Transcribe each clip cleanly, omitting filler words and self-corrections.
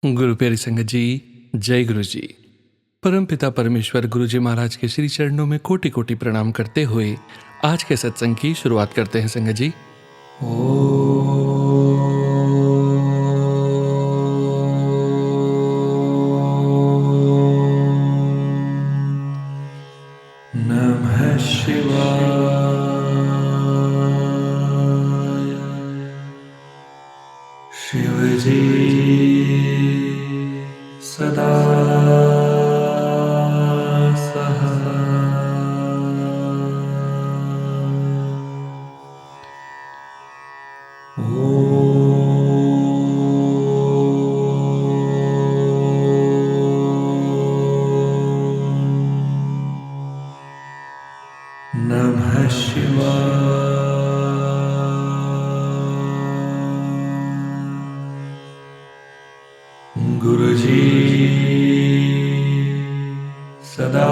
गुरु प्यारी संगत जी, जय गुरु जी। परम पिता परमेश्वर गुरु जी महाराज के श्री चरणों में कोटि कोटि प्रणाम करते हुए आज के सत्संग की शुरुआत करते हैं संगत जी। नमः शिवाय। शिव जी सदा नमः शिवाय। गुरु जी सदा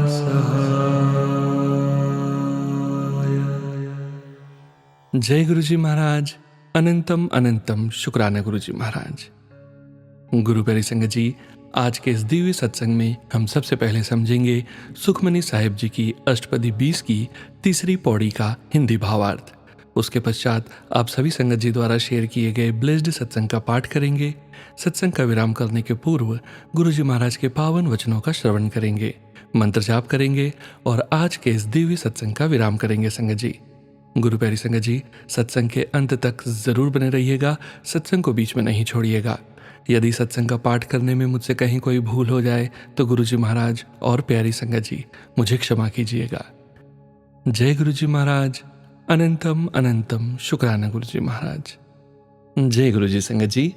सहाय। जय गुरु जी महाराज। अनंतम अनंतम शुक्राना गुरु जी महाराज। गुरु प्यारी संगत जी, आज के इस दिव्य सत्संग में हम सबसे पहले समझेंगे सुखमनी साहिब जी की अष्टपदी 20 की तीसरी पौड़ी का हिंदी भावार्थ। उसके पश्चात आप सभी संगत जी द्वारा शेयर किए गए ब्लेस्ड सत्संग का पाठ करेंगे। सत्संग का विराम करने के पूर्व गुरु जी महाराज के पावन वचनों का श्रवण करेंगे, मंत्र जाप करेंगे और आज के इस दिव्य सत्संग का विराम करेंगे संगत जी। गुरु प्यारी संगत जी, सत्संग के अंत तक जरूर बने रहिएगा, सत्संग को बीच में नहीं छोड़िएगा। यदि सत्संग का पाठ करने में मुझसे कहीं कोई भूल हो जाए तो गुरु जी महाराज और प्यारी संगत जी मुझे क्षमा कीजिएगा। जय गुरु जी महाराज। अनंतम अनंतम शुक्राना गुरु जी महाराज। जय गुरु जी संगत जी।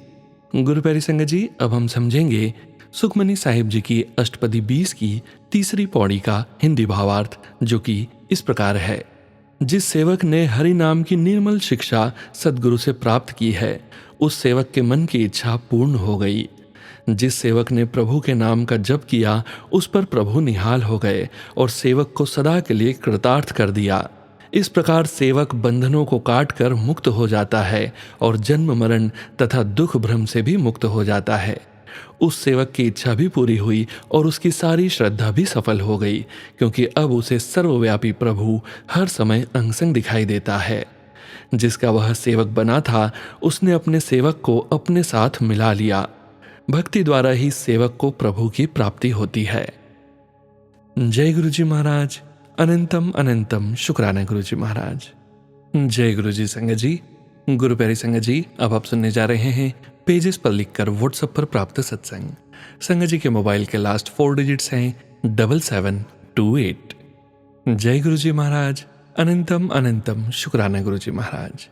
गुरु प्यारी संगत जी, अब हम समझेंगे सुखमनी साहिब जी की अष्टपदी 20 की तीसरी पौड़ी का हिंदी भावार्थ, जो कि इस प्रकार है। जिस सेवक ने हरि नाम की निर्मल शिक्षा सद्गुरु से प्राप्त की है, उस सेवक के मन की इच्छा पूर्ण हो गई। जिस सेवक ने प्रभु के नाम का जप किया, उस पर प्रभु निहाल हो गए और सेवक को सदा के लिए कृतार्थ कर दिया। इस प्रकार सेवक बंधनों को काट कर मुक्त हो जाता है और जन्म मरण तथा दुख भ्रम से भी मुक्त हो जाता है। उस सेवक की इच्छा भी पूरी हुई और उसकी सारी श्रद्धा भी सफल हो गई, क्योंकि अब उसे सर्वव्यापी प्रभु हर समय अंगसंग दिखाई देता है। जिसका वह सेवक बना था, उसने अपने सेवक को अपने साथ मिला लिया। भक्ति द्वारा ही सेवक को प्रभु की प्राप्ति होती है। जय गुरु जी महाराज। अनंतम अनंतम शुक्राना गुरु जी महाराज। जय गुरु जी संगत जी। गुरु प्यारी संगत जी, अब आप सुनने जा रहे हैं पेजेस पर लिखकर व्हाट्सएप पर प्राप्त सत्संग। संगत जी के मोबाइल के लास्ट 4 डिजिट्स हैं 7728। जय गुरु जी महाराज। अनंतम अनंतम शुक्राना गुरु जी महाराज।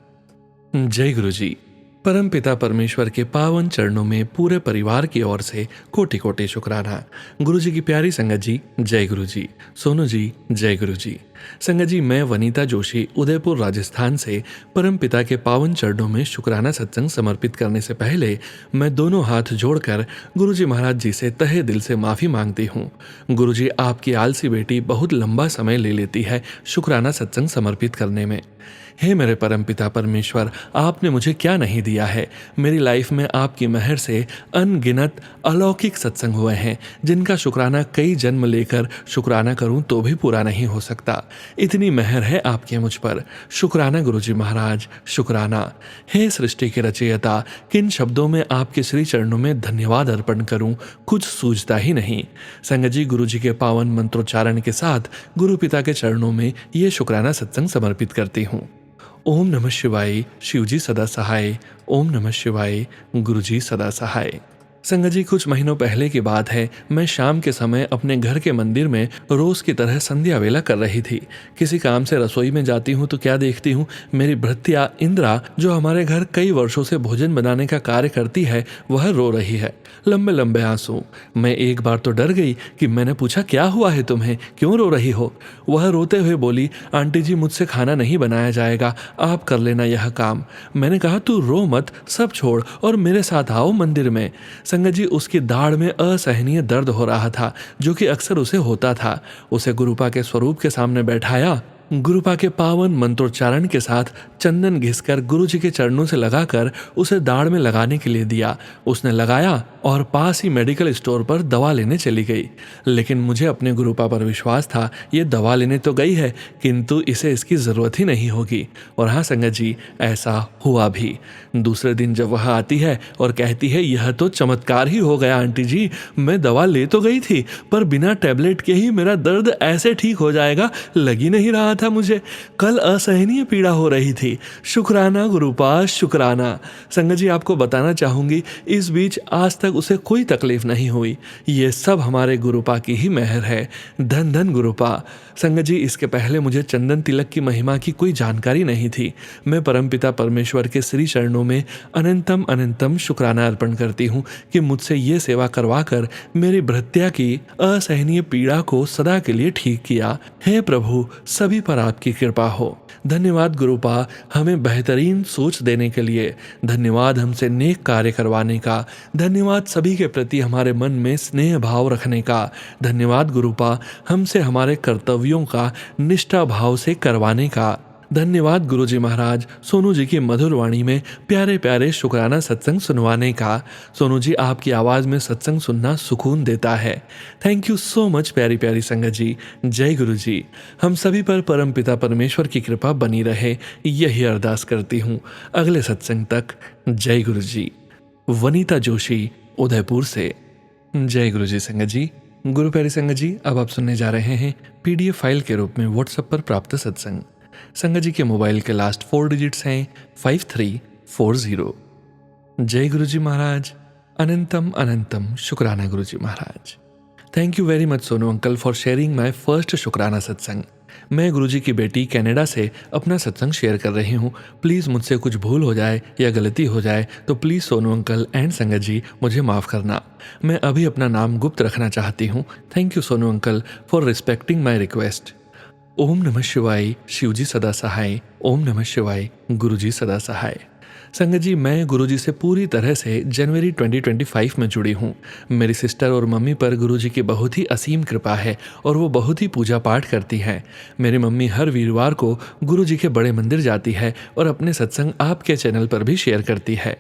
जय गुरु जी। परम पिता परमेश्वर के पावन चरणों में पूरे परिवार की ओर से कोटि कोटि शुक्राना। गुरु जी की प्यारी संगत जी, जय गुरु जी। सोनू जी, जय गुरु जी। संगत जी, मैं वनीता जोशी उदयपुर राजस्थान से परम पिता के पावन चरणों में शुक्राना सत्संग समर्पित करने से पहले मैं दोनों हाथ जोड़कर गुरु जी महाराज जी से तहे दिल से माफ़ी मांगती हूँ। गुरु जी, आपकी आलसी बेटी बहुत लंबा समय ले लेती है शुक्राना सत्संग समर्पित करने में। हे मेरे परम पिता परमेश्वर, आपने मुझे क्या नहीं दिया है। मेरी लाइफ में आपकी मेहर से अनगिनत अलौकिक सत्संग हुए हैं, जिनका शुक्राना कई जन्म लेकर शुक्राना करूं तो भी पूरा नहीं हो सकता। इतनी मेहर है आपके मुझ पर। शुक्राना गुरु जी महाराज, शुक्राना। हे सृष्टि के रचयिता, किन शब्दों में आपके श्री चरणों में धन्यवाद अर्पण करूं, कुछ सूझता ही नहीं। संगत जी, गुरु जी के पावन मंत्रोच्चारण के साथ गुरु पिता के चरणों में ये शुक्राना सत्संग समर्पित करती हूँ। ओम नमः शिवाय। शिव जी सदा सहाय। ओम नमः शिवाय। गुरु जी सदा सहाय। संगत जी, कुछ महीनों पहले की बात है। मैं शाम के समय अपने घर के मंदिर में रोज की तरह संध्या वेला कर रही थी। किसी काम से रसोई में जाती हूँ तो क्या देखती हूँ, मेरी भृत्या इंद्रा, जो हमारे घर कई वर्षों से भोजन बनाने का कार्य करती है, वह रो रही है, लंबे लंबे आंसू। मैं एक बार तो डर गई कि मैंने पूछा, क्या हुआ है तुम्हें, क्यों रो रही हो? वह रोते हुए बोली, आंटी जी, मुझसे खाना नहीं बनाया जाएगा, आप कर लेना यह काम। मैंने कहा, तू रो मत, सब छोड़ और मेरे साथ आओ मंदिर में। संगत जी, उसकी दाढ़ में असहनीय दर्द हो रहा था, जो कि अक्सर उसे होता था। उसे गुरुपा के स्वरूप के सामने बैठाया गुरुपा के पावन मंत्रोच्चारण के साथ चंदन घिसकर गुरुजी के चरणों से लगाकर उसे दाढ़ में लगाने के लिए दिया। उसने लगाया और पास ही मेडिकल स्टोर पर दवा लेने चली गई। लेकिन मुझे अपने गुरुपा पर विश्वास था, ये दवा लेने तो गई है किंतु इसे इसकी ज़रूरत ही नहीं होगी। और हाँ संगत जी, ऐसा हुआ भी। दूसरे दिन जब वह आती है और कहती है, यह तो चमत्कार ही हो गया आंटी जी, मैं दवा ले तो गई थी पर बिना टैबलेट के ही मेरा दर्द ऐसे ठीक हो जाएगा लग ही नहीं रहा था मुझे। कल असहनीय पीड़ा हो रही थी। शुक्राना गुरुपा, शुक्राना। संगत जी, आपको बताना चाहूंगी, इस बीच आज तक उसे कोई तकलीफ नहीं हुई। ये सब हमारे गुरुपा की ही मेहर है। धन धन गुरुपा। संगत जी, इसके पहले मुझे चंदन तिलक की महिमा की कोई जानकारी नहीं थी। मैं परमपिता परमेश्वर के श्री चरणों में अनंतम अनंतम शुक्राना अर्पण करती हूँ कि मुझसे ये सेवा करवाकर मेरी भृत्या की असहनीय पीड़ा को सदा के लिए ठीक किया। हे प्रभु, सभी पर आपकी कृपा हो। धन्यवाद गुरुपा, हमें बेहतरीन सोच देने के लिए। धन्यवाद हमसे नेक कार्य करवाने का। धन्यवाद सभी के प्रति हमारे मन में स्नेह भाव रखने का। धन्यवाद गुरुपा, हमसे हमारे कर्तव्यों का निष्ठा भाव से करवाने का। धन्यवाद गुरुजी महाराज, सोनू जी की मधुर वाणी में प्यारे प्यारे शुक्राना सत्संग सुनवाने का। सोनू जी, आपकी आवाज़ में सत्संग सुनना सुकून देता है। थैंक यू सो मच प्यारी प्यारी संगत जी। जय गुरु जी। हम सभी पर परमपिता परमेश्वर की कृपा बनी रहे, यही अरदास करती हूँ। अगले सत्संग तक जय गुरु जी। वनीता जोशी, उदयपुर से। जय गुरु जी संगत जी। गुरु प्यारी संगत जी, अब आप सुनने जा रहे हैं PDF फाइल के रूप में व्हाट्सएप पर प्राप्त सत्संग। संगत जी के मोबाइल के लास्ट 4 डिजिट्स हैं 5340। जय गुरु जी महाराज। अनंतम अनंतम शुक्राना Guru ji Maharaj. Thank you very much Sonu uncle for sharing my first शुक्राना सत्संग। मैं गुरुजी की बेटी कनाडा से अपना सत्संग शेयर कर रही हूँ। प्लीज़ मुझसे कुछ भूल हो जाए या गलती हो जाए तो प्लीज़ सोनू अंकल एंड संगत जी मुझे माफ़ करना। मैं अभी अपना नाम गुप्त रखना चाहती हूँ। Thank you Sonu uncle for respecting my request. ओम नमः शिवाय, शिवजी सदा सहाय। ओम नमः शिवाय, गुरुजी सदा सहाय। संगत जी, मैं गुरुजी से पूरी तरह से जनवरी 2025 में जुड़ी हूँ। मेरी सिस्टर और मम्मी पर गुरुजी की बहुत ही असीम कृपा है और वो बहुत ही पूजा पाठ करती हैं। मेरी मम्मी हर वीरवार को गुरुजी के बड़े मंदिर जाती है और अपने सत्संग आपके चैनल पर भी शेयर करती है।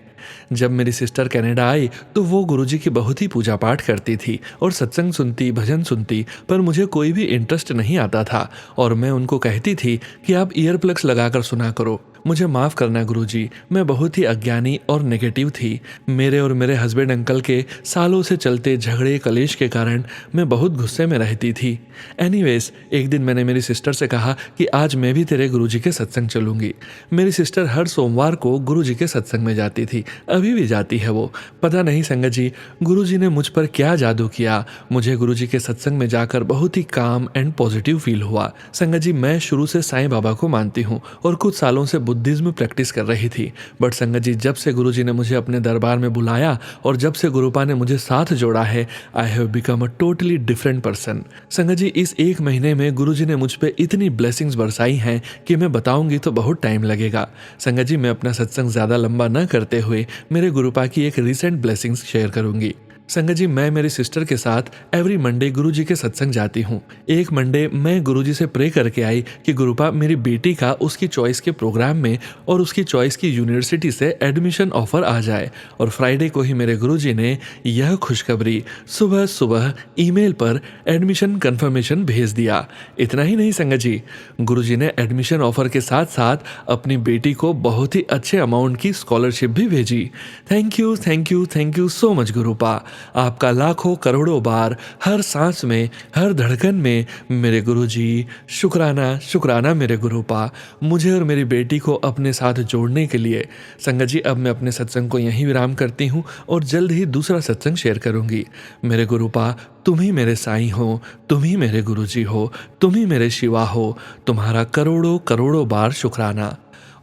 जब मेरी सिस्टर कनाडा आई तो वो गुरुजी की बहुत ही पूजा पाठ करती थी और सत्संग सुनती, भजन सुनती, पर मुझे कोई भी इंटरेस्ट नहीं आता था और मैं उनको कहती थी कि आप ईयर प्लग्स लगाकर सुना करो। मुझे माफ़ करना गुरुजी, मैं बहुत ही अज्ञानी और नेगेटिव थी। मेरे और मेरे हस्बैंड अंकल के सालों से चलते झगड़े कलेश के कारण मैं बहुत गुस्से में रहती थी। एनीवेज, एक दिन मैंने मेरी सिस्टर से कहा कि आज मैं भी तेरे गुरुजी के सत्संग चलूँगी। मेरी सिस्टर हर सोमवार को गुरुजी के सत्संग में जाती थी, अभी भी जाती है वो। पता नहीं संगत जी, गुरुजी ने मुझ पर क्या जादू किया। मुझे गुरुजी के सत्संग में जाकर बहुत ही काम एंड पॉजिटिव फील हुआ। संगत जी, मैं शुरू से साईं बाबा को मानती हूँ और कुछ सालों से बुद्धिज्म प्रैक्टिस कर रही थी। बट संगत जी, जब से गुरुजी ने मुझे अपने दरबार में बुलाया और जब से गुरुपा ने मुझे साथ जोड़ा है, I have become a totally different person. संगत जी, इस एक महीने में गुरुजी ने मुझ पे इतनी ब्लेसिंग्स बरसाई हैं कि मैं बताऊंगी तो बहुत टाइम लगेगा। संगत जी, मैं अपना सत्संग ज़्यादा लंबा न करते हुए मेरे गुरुपा की एक रिसेंट ब्लेसिंग्स शेयर करूंगी। संगत जी, मैं मेरी सिस्टर के साथ एवरी मंडे गुरुजी के सत्संग जाती हूँ। एक मंडे मैं गुरुजी से प्रे करके आई कि गुरुपा मेरी बेटी का उसकी चॉइस के प्रोग्राम में और उसकी चॉइस की यूनिवर्सिटी से एडमिशन ऑफर आ जाए। और फ्राइडे को ही मेरे गुरुजी ने यह खुशखबरी सुबह सुबह ईमेल पर एडमिशन कन्फर्मेशन भेज दिया। इतना ही नहीं संगत जी, गुरुजी ने एडमिशन ऑफर के साथ साथ अपनी बेटी को बहुत ही अच्छे अमाउंट की स्कॉलरशिप भी भेजी। Thank you thank you thank you so much गुरुपा। आपका लाखों करोड़ों बार हर सांस में, हर धड़कन में मेरे गुरुजी। शुक्राना शुक्राना मेरे गुरुपा, मुझे और मेरी बेटी को अपने साथ जोड़ने के लिए। संगत जी, अब मैं अपने सत्संग को यहीं विराम करती हूँ और जल्द ही दूसरा सत्संग शेयर करूँगी। मेरे गुरुपा, तुम ही मेरे साईं हो, तुम ही मेरे गुरुजी हो, तुम ही मेरे शिवा हो। तुम्हारा करोड़ों करोड़ों बार शुक्राना।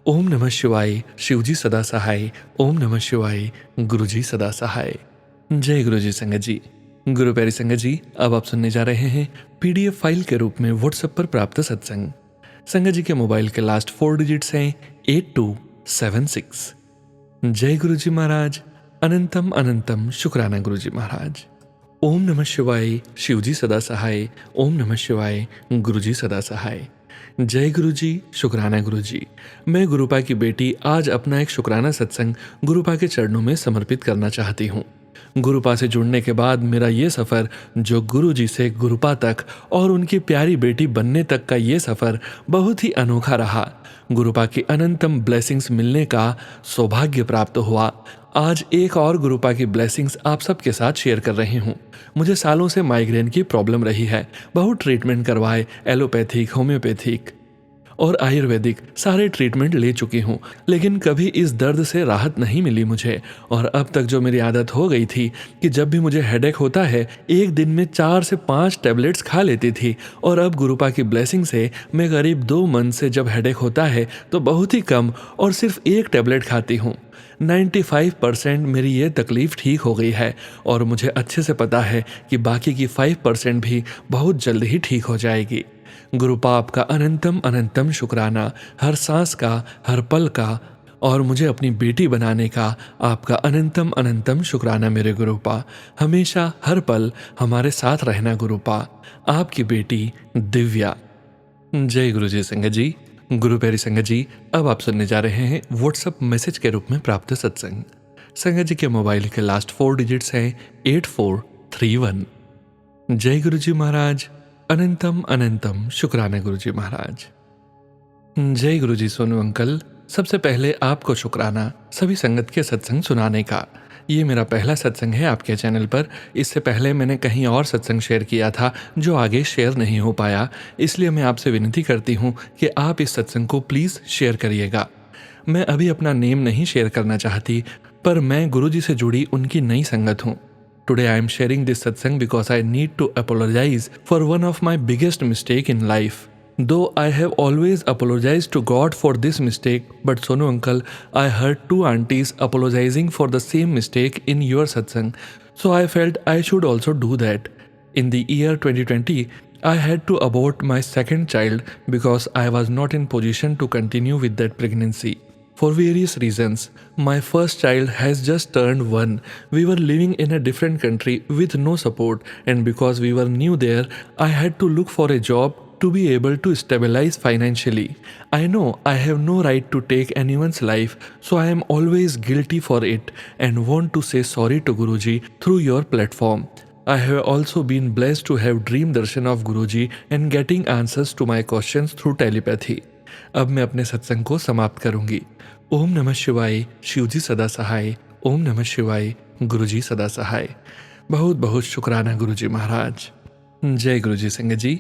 ओम नमः शिवाय, शिवजी सदा सहाय। ओम नमः शिवाय, गुरुजी सदा सहाय। जय गुरु जी संगत जी। गुरु प्यारी संगत जी, अब आप सुनने जा रहे हैं PDF फाइल के रूप में व्हाट्सएप पर प्राप्त सत्संग। संगत जी के मोबाइल के लास्ट 4 डिजिट्स हैं 8276। जय गुरु जी महाराज। अनंतम अनंतम शुक्राना गुरु जी महाराज। ओम नमः शिवाय, शिवजी सदा सहाय। ओम नमः शिवाय, गुरुजी सदा सहाय। जय गुरु जी, शुक्राना गुरु जी। मैं गुरुपा की बेटी आज अपना एक शुक्राना सत्संग गुरुपा के चरणों में समर्पित करना चाहती हूँ। गुरुपा से जुड़ने के बाद मेरा ये सफ़र, जो गुरु जी से गुरुपा तक और उनकी प्यारी बेटी बनने तक का ये सफ़र बहुत ही अनोखा रहा। गुरुपा की अनंतम ब्लेसिंग्स मिलने का सौभाग्य प्राप्त हुआ। आज एक और गुरुपा की ब्लेसिंग्स आप सबके साथ शेयर कर रही हूँ। मुझे सालों से माइग्रेन की प्रॉब्लम रही है। बहुत ट्रीटमेंट करवाए, एलोपैथिक, होम्योपैथिक और आयुर्वेदिक सारे ट्रीटमेंट ले चुकी हूँ, लेकिन कभी इस दर्द से राहत नहीं मिली मुझे। और अब तक जो मेरी आदत हो गई थी कि जब भी मुझे हेडेक होता है एक दिन में 4 से 5 टैबलेट्स खा लेती थी, और अब गुरुपा की ब्लेसिंग से मैं करीब 2 मंथ से जब हेडेक होता है तो बहुत ही कम और सिर्फ 1 टैबलेट खाती हूँ। 95% मेरी ये तकलीफ़ ठीक हो गई है, और मुझे अच्छे से पता है कि बाकी की 5% भी बहुत जल्द ही ठीक हो जाएगी। गुरुपा आपका अनंतम अनंतम शुक्राना, हर सांस का, हर पल का, और मुझे अपनी बेटी बनाने का आपका अनंतम अनंतम शुक्राना मेरे गुरुपा। हमेशा हर पल हमारे साथ रहना गुरुपा। आपकी बेटी दिव्या। जय गुरु जी संगत जी। गुरु प्यारी संगत जी, अब आप सुनने जा रहे हैं व्हाट्सएप मैसेज के रूप में प्राप्त सत्संग। संगत जी के मोबाइल के लास्ट 4 डिजिट्स हैं 8431। जय गुरु जी महाराज, अनंतम अनंतम शुक्राना गुरु जी महाराज। जय गुरु जी सोनू अंकल, सबसे पहले आपको शुक्राना सभी संगत के सत्संग सुनाने का। ये मेरा पहला सत्संग है आपके चैनल पर। इससे पहले मैंने कहीं और सत्संग शेयर किया था जो आगे शेयर नहीं हो पाया, इसलिए मैं आपसे विनती करती हूँ कि आप इस सत्संग को प्लीज़ शेयर करिएगा। मैं अभी अपना नेम नहीं शेयर करना चाहती, पर मैं गुरु जी से जुड़ी उनकी नई संगत हूँ। Today I am sharing this satsang because I need to apologize for one of my biggest mistake in life. Though I have always apologized to God for this mistake, but Sonu uncle, I heard 2 aunties apologizing for the same mistake in your satsang, so I felt I should also do that. In the year 2020, I had to abort my second child because I was not in position to continue with that pregnancy. For various reasons, my first child has just turned 1. We were living in a different country with no support, and because we were new there, I had to look for a job to be able to stabilize financially. I know I have no right to take anyone's life, so I am always guilty for it and want to say sorry to Guruji through your platform. I have also been blessed to have dream darshan of Guruji and getting answers to my questions through telepathy. अब मैं अपने सत्संग को समाप्त करूंगी। ओम नमः शिवाय, शिवजी सदा सहाय। ओम नमः शिवाय, गुरुजी सदा सहाय। बहुत बहुत शुक्राना गुरुजी महाराज। जय गुरुजी संगत जी।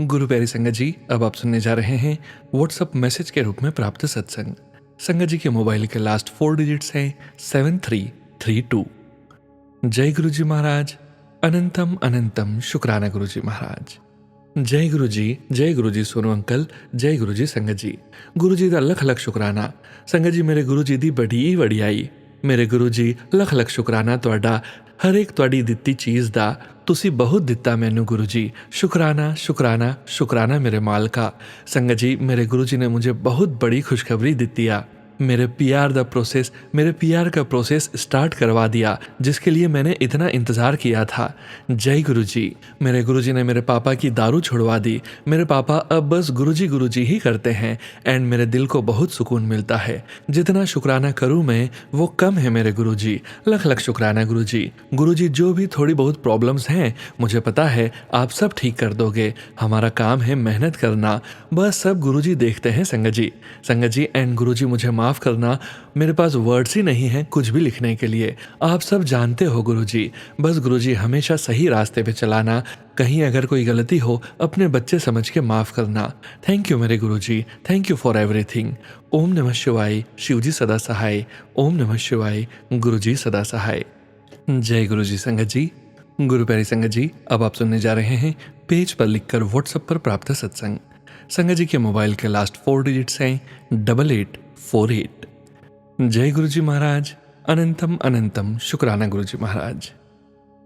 गुरु प्यारी संगत जी, अब आप सुनने जा रहे हैं व्हाट्सएप मैसेज के रूप में प्राप्त सत्संग। संगत जी के मोबाइल के लास्ट 4 डिजिट्स हैं 7332। जय गुरुजी महाराज, अनंतम अनंतम शुक्राना गुरुजी महाराज। जय गुरु जी सोनू अंकल, जय गुरु जी संगत जी। गुरु जी का लख लख शुक्राना। संगत जी मेरे गुरु जी दी बड़ी वडियाई। मेरे गुरु जी लख लख शुक्राना ਤੁਹਾਡਾ हर एक ਤੁਹਾਡੀ ਦਿੱਤੀ ਚੀਜ਼ ਦਾ। ਤੁਸੀਂ ਬਹੁਤ ਦਿੱਤਾ ਮੈਨੂੰ गुरु जी। शुक्राना शुक्राना शुक्राना मेरे मालका। संगत जी मेरे गुरु जी ने मुझे बहुत बड़ी खुशखबरी ਦਿੱਤੀ ਆ। मेरे पीआर का प्रोसेस स्टार्ट करवा दिया, जिसके लिए मैंने इतना इंतज़ार किया था। जय गुरु जी। मेरे गुरु जी ने मेरे पापा की दारू छुड़वा दी। मेरे पापा अब बस गुरु जी ही करते हैं, एंड मेरे दिल को बहुत सुकून मिलता है। जितना शुक्राना करूँ मैं वो कम है मेरे गुरु जी। लख लख शुक्राना गुरु जी। गुरु जी जो भी थोड़ी बहुत प्रॉब्लम्स हैं मुझे पता है आप सब ठीक कर दोगे। हमारा काम है मेहनत करना, बस सब गुरु जी देखते हैं। संगत जी एंड गुरु जी मुझे माफ़ करना, मेरे पास वर्ड्स ही नहीं हैं कुछ भी लिखने के लिए। आप सब जानते हो गुरुजी, बस गुरुजी हमेशा सही रास्ते पे चलाना। कहीं अगर कोई गलती हो अपने बच्चे समझ के माफ़ करना। थैंक यू मेरे गुरुजी, थैंक यू फॉर एवरीथिंग। ओम नमः शिवाय, शिवजी सदा सहाय। ओम नमः शिवाय, गुरुजी सदा सहाय। जय गुरुजी संगत जी। गुरु प्यारी संगत जी, अब आप सुनने जा रहे हैं पेज पर लिखकर व्हाट्सएप पर प्राप्त सत्संग। संगत जी के मोबाइल के लास्ट 4 डिजिट्स हैं 8848। जय गुरु जी महाराज, अनंतम अनंतम शुक्राना गुरु जी महाराज।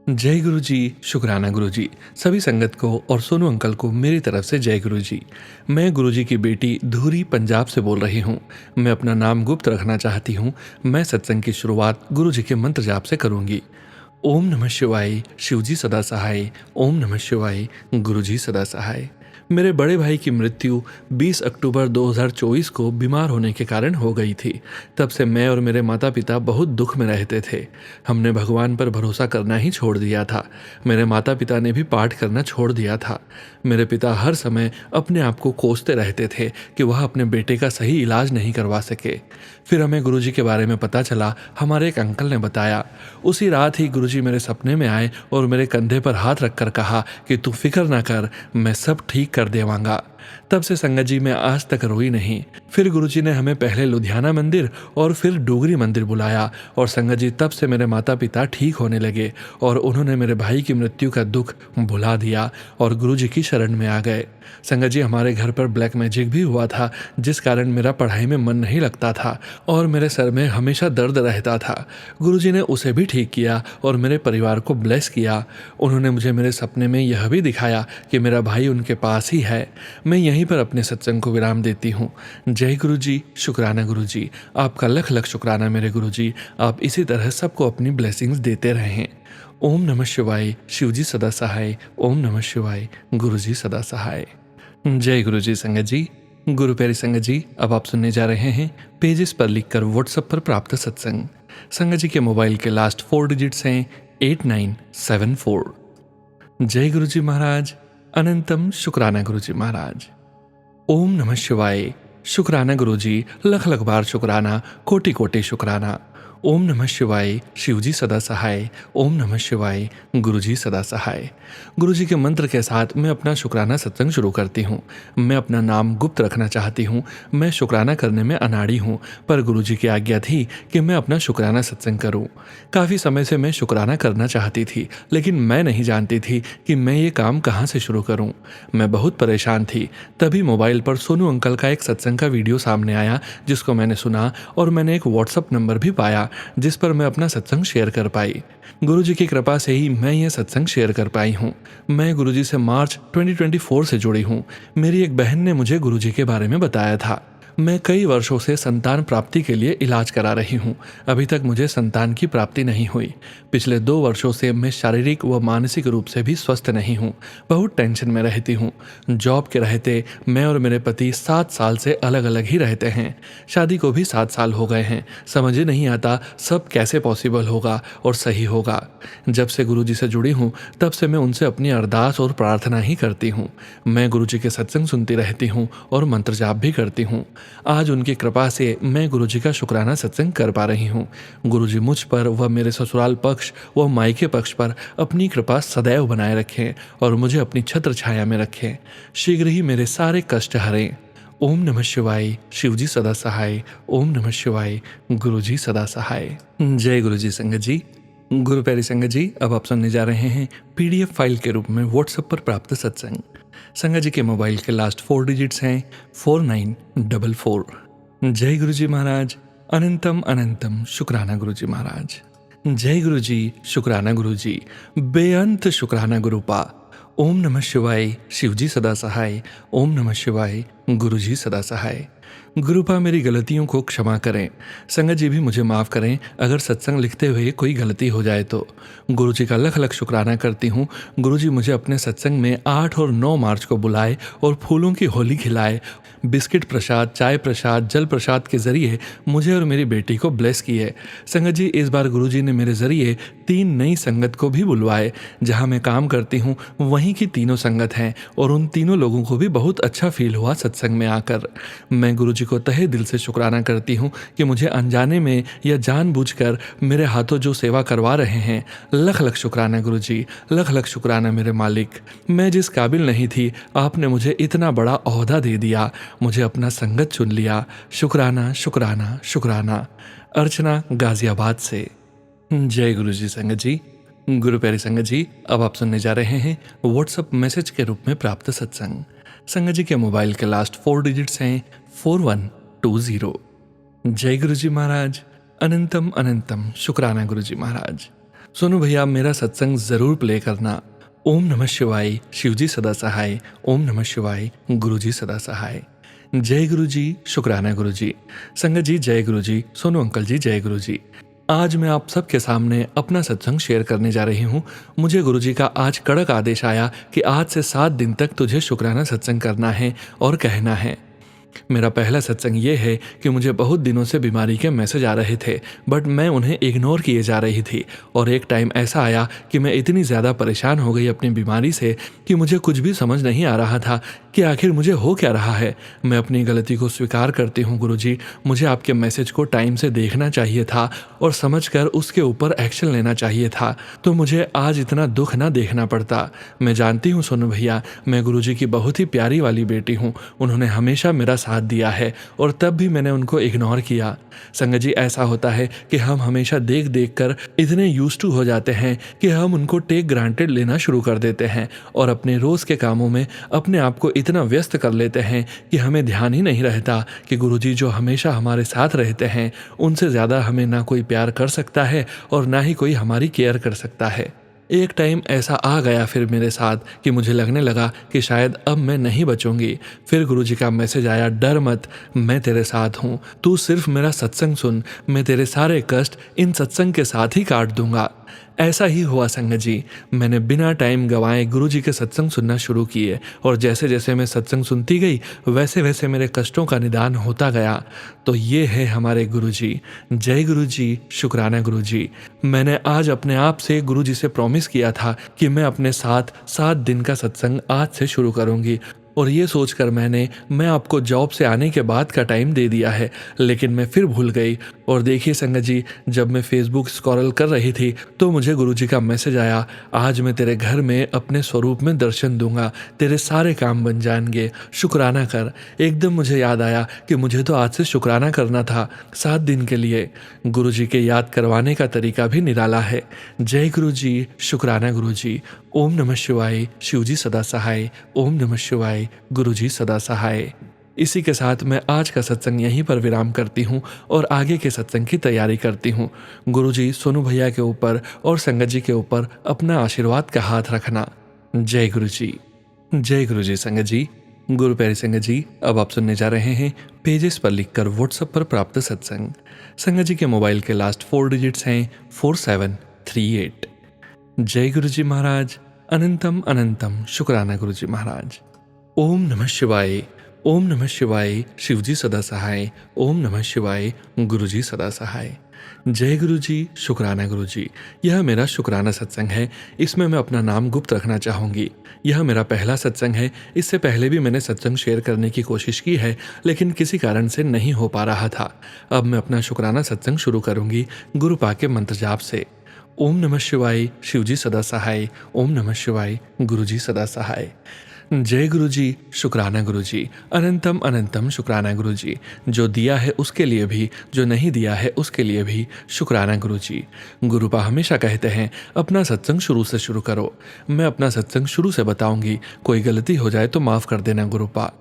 जय गुरु जी, शुक्राना गुरु जी। सभी संगत को और सोनू अंकल को मेरी तरफ से जय गुरु जी। मैं गुरु जी की बेटी धूरी पंजाब से बोल रही हूँ। मैं अपना नाम गुप्त रखना चाहती हूँ। मैं सत्संग की शुरुआत गुरु जी के मंत्र जाप से करूँगी। ओम नमः शिवाय, शिवजी सदा सहाय। ओम नमः शिवाय, गुरुजी सदा सहाय। मेरे बड़े भाई की मृत्यु 20 अक्टूबर 2024 को बीमार होने के कारण हो गई थी। तब से मैं और मेरे माता पिता बहुत दुख में रहते थे। हमने भगवान पर भरोसा करना ही छोड़ दिया था। मेरे माता पिता ने भी पाठ करना छोड़ दिया था। मेरे पिता हर समय अपने आप को कोसते रहते थे कि वह अपने बेटे का सही इलाज नहीं करवा सके। फिर हमें गुरुजी के बारे में पता चला। हमारे एक अंकल ने बताया। उसी रात ही गुरुजी मेरे सपने में आए और मेरे कंधे पर हाथ रखकर कहा कि तू फिक्र ना कर, मैं सब ठीक कर देवांगा। तब से संगत जी मैं आज तक रोई नहीं। फिर गुरुजी ने हमें पहले लुधियाना मंदिर और फिर डोगरी मंदिर बुलाया और संगत जी तब से मेरे माता पिता ठीक होने लगे और उन्होंने मेरे भाई की मृत्यु का दुख भुला दिया और गुरुजी की शरण में आ गए। संगत जी हमारे घर पर ब्लैक मैजिक भी हुआ था, जिस कारण मेरा पढ़ाई में मन नहीं लगता था और मेरे सर में हमेशा दर्द रहता था। गुरुजी ने उसे भी ठीक किया और मेरे परिवार को ब्लेस किया। उन्होंने मुझे मेरे सपने में यह भी दिखाया कि मेरा भाई उनके पास ही है। मैं यहीं पर अपने सत्संग को विराम देती हूँ। जय गुरुजी, शुक्राना गुरुजी, आपका लख लख शुक्राना मेरे गुरुजी। आप इसी तरह सबको अपनी ब्लेसिंग्स देते रहें। ओम नमः शिवाय, शिवजी सदा सहाय। ओम नमः शिवाय, गुरुजी सदा सहाय। जय गुरुजी संगत जी। गुरु प्यारी संगत जी, अब आप सुनने जा रहे हैं पेजेस पर लिखकर व्हाट्सएप पर प्राप्त सत्संग। संगत जी के मोबाइल के लास्ट 4 डिजिट्स हैं 8974। जय गुरुजी महाराज, अनंतम शुक्राना गुरुजी महाराज। ओम नमः शिवाय, शुक्राना गुरुजी, लख लख बार शुक्राना, कोटि कोटि शुक्राना। ओम नमः शिवाय, शिवजी सदा सहाय। ओम नमः शिवाय, गुरुजी सदा सहाय। गुरुजी के मंत्र के साथ मैं अपना शुक्राना सत्संग शुरू करती हूँ। मैं अपना नाम गुप्त रखना चाहती हूँ। मैं शुक्राना करने में अनाड़ी हूँ, पर गुरुजी की आज्ञा थी कि मैं अपना शुक्राना सत्संग करूँ। काफ़ी समय से मैं शुक्राना करना चाहती थी, लेकिन मैं नहीं जानती थी कि मैं ये काम कहाँ से शुरू करूँ। मैं बहुत परेशान थी। तभी मोबाइल पर सोनू अंकल का एक सत्संग का वीडियो सामने आया, जिसको मैंने सुना और मैंने एक व्हाट्सएप नंबर भी पाया जिस पर मैं अपना सत्संग शेयर कर पाई। गुरुजी की कृपा से ही मैं यह सत्संग शेयर कर पाई हूँ। मैं गुरुजी से मार्च 2024 से जुड़ी हूँ। मेरी एक बहन ने मुझे गुरुजी के बारे में बताया था। मैं कई वर्षों से संतान प्राप्ति के लिए इलाज करा रही हूँ। अभी तक मुझे संतान की प्राप्ति नहीं हुई। पिछले 2 वर्षों से मैं शारीरिक व मानसिक रूप से भी स्वस्थ नहीं हूँ। बहुत टेंशन में रहती हूँ। जॉब के रहते मैं और मेरे पति 7 साल से अलग अलग ही रहते हैं। शादी को भी 7 साल हो गए हैं। समझ नहीं आता सब कैसे पॉसिबल होगा और सही होगा। जब से गुरुजी से जुड़ी हूँ तब से मैं उनसे अपनी अरदास और प्रार्थना ही करती हूँ। मैं गुरुजी के सत्संग सुनती रहती हूँ और मंत्र जाप भी करती हूँ। आज उनकी कृपा से मैं गुरुजी का शुक्राना सत्संग कर पा रही हूँ। गुरुजी मुझ पर व मेरे ससुराल पक्ष व मायके पक्ष पर अपनी कृपा सदैव बनाए रखें और मुझे अपनी छत्र छाया में रखें। शीघ्र ही मेरे सारे कष्ट हरें। ओम नमः शिवाय, शिवजी सदा सहाय। ओम नमः शिवाय, गुरुजी सदा सहाय। जय गुरुजी संगत जी। गुरु प्यारी संगत जी, अब आप सुनने जा रहे हैं PDF फाइल के रूप में व्हाट्सएप पर प्राप्त सत्संग। संगत जी के मोबाइल के लास्ट 4 डिजिट्स हैं 4944। जय गुरुजी महाराज, अनंतम अनंतम शुक्राना गुरुजी महाराज। जय गुरुजी, शुक्राना गुरुजी, बेअंत शुक्राना गुरुपा। ओम नमः शिवाय, शिवजी सदा सहाय। ओम नमः शिवाय, गुरुजी सदा सहाय। गुरुपा मेरी गलतियों को क्षमा करें। संगत जी भी मुझे माफ़ करें अगर सत्संग लिखते हुए कोई गलती हो जाए तो। गुरुजी का लख लख शुक्राना करती हूँ। गुरुजी मुझे अपने सत्संग में 8 और 9 मार्च को बुलाए और फूलों की होली खिलाए। बिस्किट प्रसाद, चाय प्रसाद, जल प्रसाद के जरिए मुझे और मेरी बेटी को ब्लेस किए। संगत जी, इस बार गुरुजी ने मेरे जरिए 3 नई संगत को भी बुलवाए। जहाँ मैं काम करती हूँ वहीं की तीनों संगत हैं और उन तीनों लोगों को भी बहुत अच्छा फील हुआ सत्संग में आकर। मैं गुरुजी को तहे दिल से शुक्राना करती हूँ कि मुझे अनजाने में या जानबूझकर मेरे हाथों जो सेवा करवा रहे हैं। लख लख शुक्राना गुरुजी, लख लख शुक्राना मेरे मालिक। मैं जिस काबिल नहीं थी आपने मुझे इतना बड़ा ओहदा दे दिया, मुझे अपना संगत चुन लिया। शुक्राना शुक्राना शुक्राना। अर्चना गाजियाबाद से। जय गुरुजी संगत जी। गुरु प्यारी संगत जी, अब आप सुनने जा रहे हैं व्हाट्सएप मैसेज के रूप में प्राप्त सत्संग। संगत जी के मोबाइल के लास्ट 4 डिजिट्स हैं 4120। जय गुरुजी महाराज, अनंतम अनंतम शुक्राना गुरुजी महाराज। सोनू भैया, मेरा सत्संग जरूर प्ले करना। ओम नमः शिवाय, शिवजी सदा सहाय। ओम नमः शिवाय, गुरुजी सदा सहाय। जय गुरुजी, शुक्राना गुरुजी। संगत जी जय गुरुजी। सोनू अंकल जी जय गुरुजी। आज मैं आप सबके सामने अपना सत्संग शेयर करने जा रही हूँ। मुझे गुरुजी का आज कड़क आदेश आया कि आज से 7 दिन तक तुझे शुक्राना सत्संग करना है और कहना है। मेरा पहला सत्संग ये है कि मुझे बहुत दिनों से बीमारी के मैसेज आ रहे थे, बट मैं उन्हें इग्नोर किए जा रही थी। और एक टाइम ऐसा आया कि मैं इतनी ज़्यादा परेशान हो गई अपनी बीमारी से कि मुझे कुछ भी समझ नहीं आ रहा था कि आखिर मुझे हो क्या रहा है। मैं अपनी गलती को स्वीकार करती हूँ गुरुजी, मुझे आपके मैसेज को टाइम से देखना चाहिए था और समझकर उसके ऊपर एक्शन लेना चाहिए था, तो मुझे आज इतना दुख ना देखना पड़ता। मैं जानती हूँ सोनू भैया, मैं गुरुजी की बहुत ही प्यारी वाली बेटी हूँ। उन्होंने हमेशा मेरा साथ दिया है और तब भी मैंने उनको इग्नोर किया। संगत जी, ऐसा होता है कि हम हमेशा देख देख कर इतने यूज्ड टू हो जाते हैं कि हम उनको टेक ग्रांटेड लेना शुरू कर देते हैं और अपने रोज़ के कामों में अपने आप को इतना व्यस्त कर लेते हैं कि हमें ध्यान ही नहीं रहता कि गुरुजी जो हमेशा हमारे साथ रहते हैं, उनसे ज़्यादा हमें ना कोई प्यार कर सकता है और ना ही कोई हमारी केयर कर सकता है। एक टाइम ऐसा आ गया फिर मेरे साथ कि मुझे लगने लगा कि शायद अब मैं नहीं बचूंगी। फिर गुरुजी का मैसेज आया, डर मत, मैं तेरे साथ हूँ, तू सिर्फ मेरा सत्संग सुन, मैं तेरे सारे कष्ट इन सत्संग के साथ ही काट दूंगा। ऐसा ही हुआ संगत जी, मैंने बिना टाइम गंवाए गुरुजी के सत्संग सुनना शुरू किए और जैसे जैसे मैं सत्संग सुनती गई वैसे वैसे मेरे कष्टों का निदान होता गया। तो ये है हमारे गुरुजी। जय गुरुजी, शुक्राना गुरुजी। मैंने आज अपने आप से गुरुजी से प्रॉमिस किया था कि मैं अपने साथ 7 दिन का सत्संग आज से शुरू करूंगी और ये सोचकर मैं आपको जॉब से आने के बाद का टाइम दे दिया है, लेकिन मैं फिर भूल गई। और देखिए संगत जी, जब मैं फेसबुक स्क्रॉल कर रही थी तो मुझे गुरुजी का मैसेज आया, आज मैं तेरे घर में अपने स्वरूप में दर्शन दूंगा, तेरे सारे काम बन जाएंगे, शुक्राना कर। एकदम मुझे याद आया कि मुझे तो आज से शुक्राना करना था 7 दिन के लिए। गुरुजी के याद करवाने का तरीका भी निराला है। जय गुरुजी, शुक्राना गुरुजी। ओम नमः शिवाय, शिवजी सदा सहाय। ओम नमः शिवाय, गुरुजी सदा सहाय। इसी के साथ मैं आज का सत्संग यहीं पर विराम करती हूँ और आगे के सत्संग की तैयारी करती हूँ। गुरुजी सोनू भैया के ऊपर और संगत जी के ऊपर अपना आशीर्वाद का हाथ रखना। जय गुरुजी। जय गुरुजी। संगत जी, गुरु प्यारी संगत जी, अब आप सुनने जा रहे हैं पेजेस पर लिखकर व्हाट्सएप पर प्राप्त सत्संग। संगत जी के मोबाइल के लास्ट 4 डिजिट्स हैं 4738। जय गुरुजी महाराज, अनंतम अनंतम शुक्राना गुरुजी महाराज। ओम नमः शिवाय, ओम नमः शिवाय, शिवजी सदा सहाय। ओम नमः शिवाय, गुरुजी सदा सहाय। जय गुरुजी, शुक्राना गुरुजी। यह मेरा शुक्राना सत्संग है। इसमें मैं अपना नाम गुप्त रखना चाहूँगी। यह मेरा पहला सत्संग है। इससे पहले भी मैंने सत्संग शेयर करने की कोशिश की है, लेकिन किसी कारण से नहीं हो पा रहा था। अब मैं अपना शुक्राना सत्संग शुरू करूँगी गुरुपा के मंत्र जाप से। ओम नमः शिवाय, शिवजी सदा सहाय। ओम नमः शिवाय, गुरुजी सदा सहाय। जय गुरुजी, शुक्राना गुरुजी। अनंतम अनंतम शुक्राना गुरुजी। जो दिया है उसके लिए भी, जो नहीं दिया है उसके लिए भी शुक्राना गुरुजी। गुरुपा हमेशा कहते हैं अपना सत्संग शुरू से शुरू करो। मैं अपना सत्संग शुरू से बताऊंगी, कोई गलती हो जाए तो माफ़ कर देना गुरुपा।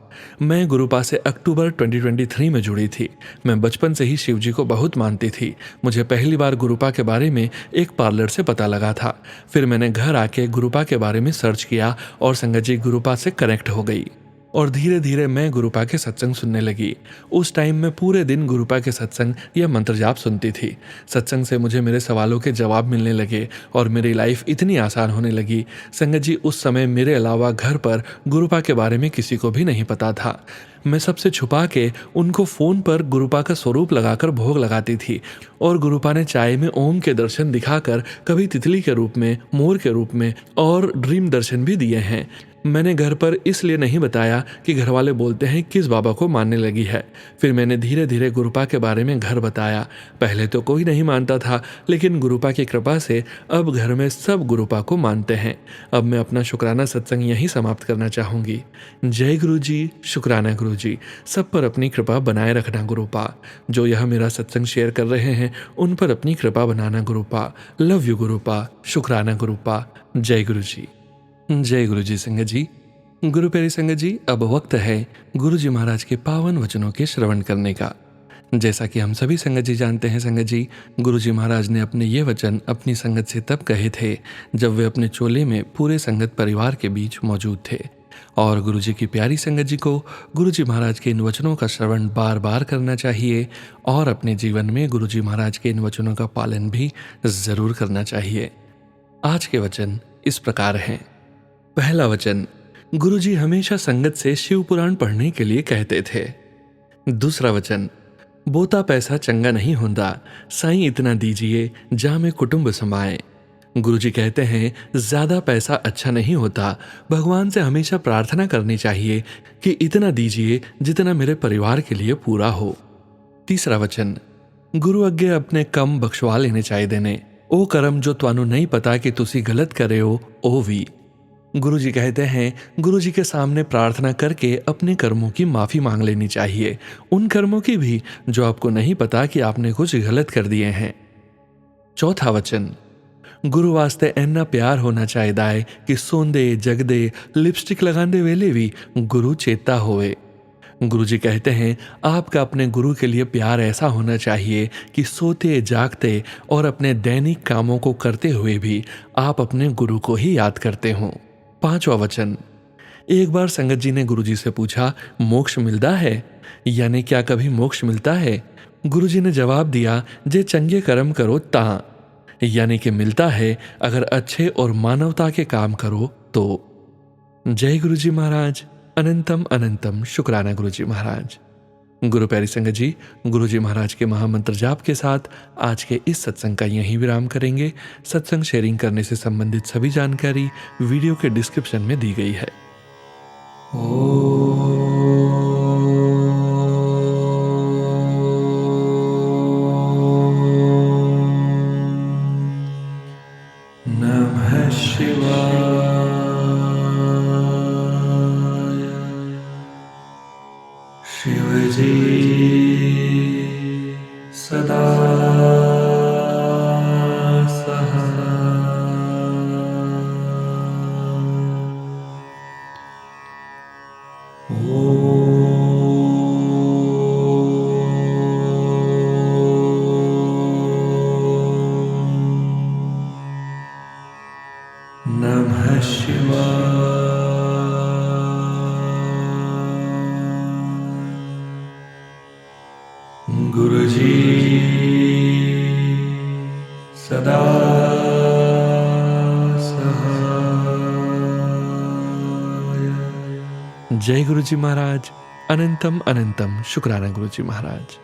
मैं गुरुपा से अक्टूबर 2023 में जुड़ी थी। मैं बचपन से ही शिवजी को बहुत मानती थी। मुझे पहली बार गुरुपा के बारे में एक पार्लर से पता लगा था। फिर मैंने घर आके गुरुपा के बारे में सर्च किया और संगत जी गुरुपा से कनेक्ट हो गई और धीरे धीरे मैं गुरुपा के सत्संग सुनने लगी। उस टाइम में पूरे दिन गुरुपा के सत्संग या मंत्र जाप सुनती थी। सत्संग से मुझे मेरे सवालों के जवाब मिलने लगे और मेरी लाइफ इतनी आसान होने लगी। संगत जी, उस समय मेरे अलावा घर पर गुरुपा के बारे में किसी को भी नहीं पता था। मैं सबसे छुपा के उनको फ़ोन पर गुरुपा का स्वरूप लगाकर भोग लगाती थी और गुरुपा ने चाय में ओम के दर्शन दिखाकर कभी तितली के रूप में, मोर के रूप में और ड्रीम दर्शन भी दिए हैं। मैंने घर पर इसलिए नहीं बताया कि घर वाले बोलते हैं किस बाबा को मानने लगी है। फिर मैंने धीरे धीरे गुरुपा के बारे में घर बताया। पहले तो कोई नहीं मानता था, लेकिन गुरुपा की कृपा से अब घर में सब गुरुपा को मानते हैं। अब मैं अपना शुक्राना सत्संग यहीं समाप्त करना चाहूँगी। जय गुरुजी, शुक्राना गुरुजी। सब पर अपनी कृपा बनाए रखना गुरुपा। जो यह मेरा सत्संग शेयर कर रहे हैं उन पर अपनी कृपा बनाना गुरुपा। लव यू गुरुपा, शुक्राना गुरुपा। जय गुरुजी। जय गुरुजी। संगत जी, गुरु प्यारी संगत जी, अब वक्त है गुरुजी महाराज के पावन वचनों के श्रवण करने का। जैसा कि हम सभी संगत जी जानते हैं संगत जी, गुरुजी महाराज ने अपने ये वचन अपनी संगत से तब कहे थे जब वे अपने चोले में पूरे संगत परिवार के बीच मौजूद थे। और गुरु जी की प्यारी संगत जी को गुरु जी महाराज के इन वचनों का श्रवण बार बार करना चाहिए और अपने जीवन में गुरु जी महाराज के इन वचनों का पालन भी जरूर करना चाहिए। आज के वचन इस प्रकार हैं। पहला वचन, गुरु जी हमेशा संगत से शिव पुराण पढ़ने के लिए कहते थे। दूसरा वचन, बोता पैसा चंगा नहीं होता, साईं इतना दीजिए जा में कुटुंब समाए। गुरुजी कहते हैं ज्यादा पैसा अच्छा नहीं होता, भगवान से हमेशा प्रार्थना करनी चाहिए कि इतना दीजिए जितना मेरे परिवार के लिए पूरा हो। तीसरा वचन, गुरु अगे अपने कम बख्शवा लेने चाहिए ने, ओ करम जो तुहानू नहीं पता कि तुसी गलत करे हो ओ भी। गुरु जी कहते हैं गुरु जी के सामने प्रार्थना करके अपने कर्मों की माफी मांग लेनी चाहिए, उन कर्मों की भी जो आपको नहीं पता कि आपने कुछ गलत कर दिए हैं। चौथा वचन, गुरु वास्ते इन्ना प्यार होना चाहिए कि सोंदे जगदे लिपस्टिक लगाने वेले भी गुरु चेता होए। गुरु जी कहते हैं आपका अपने गुरु के लिए प्यार ऐसा होना चाहिए कि सोते जागते और अपने दैनिक कामों को करते हुए भी आप अपने गुरु को ही याद करते हों। पांचवा वचन, एक बार संगत जी ने गुरु जी से पूछा मोक्ष मिलता है, यानी क्या कभी मोक्ष मिलता है? गुरु जी ने जवाब दिया जे चंगे कर्म करो ता, यानी कि मिलता है अगर अच्छे और मानवता के काम करो तो। जय गुरु जी महाराज। अनंतम अनंतम शुक्राना गुरु जी महाराज। गुरु प्यारी संगत जी, गुरु जी महाराज के महामंत्र जाप के साथ आज के इस सत्संग का यहीं विराम करेंगे। सत्संग शेयरिंग करने से संबंधित सभी जानकारी वीडियो के डिस्क्रिप्शन में दी गई है। नमः शिवाय। शिवजी सदा नमः शिवाय। गुरुजी सदा सहाय। जय गुरु जी महाराज। अनंतम अनंतम शुक्राना गुरु जी महाराज।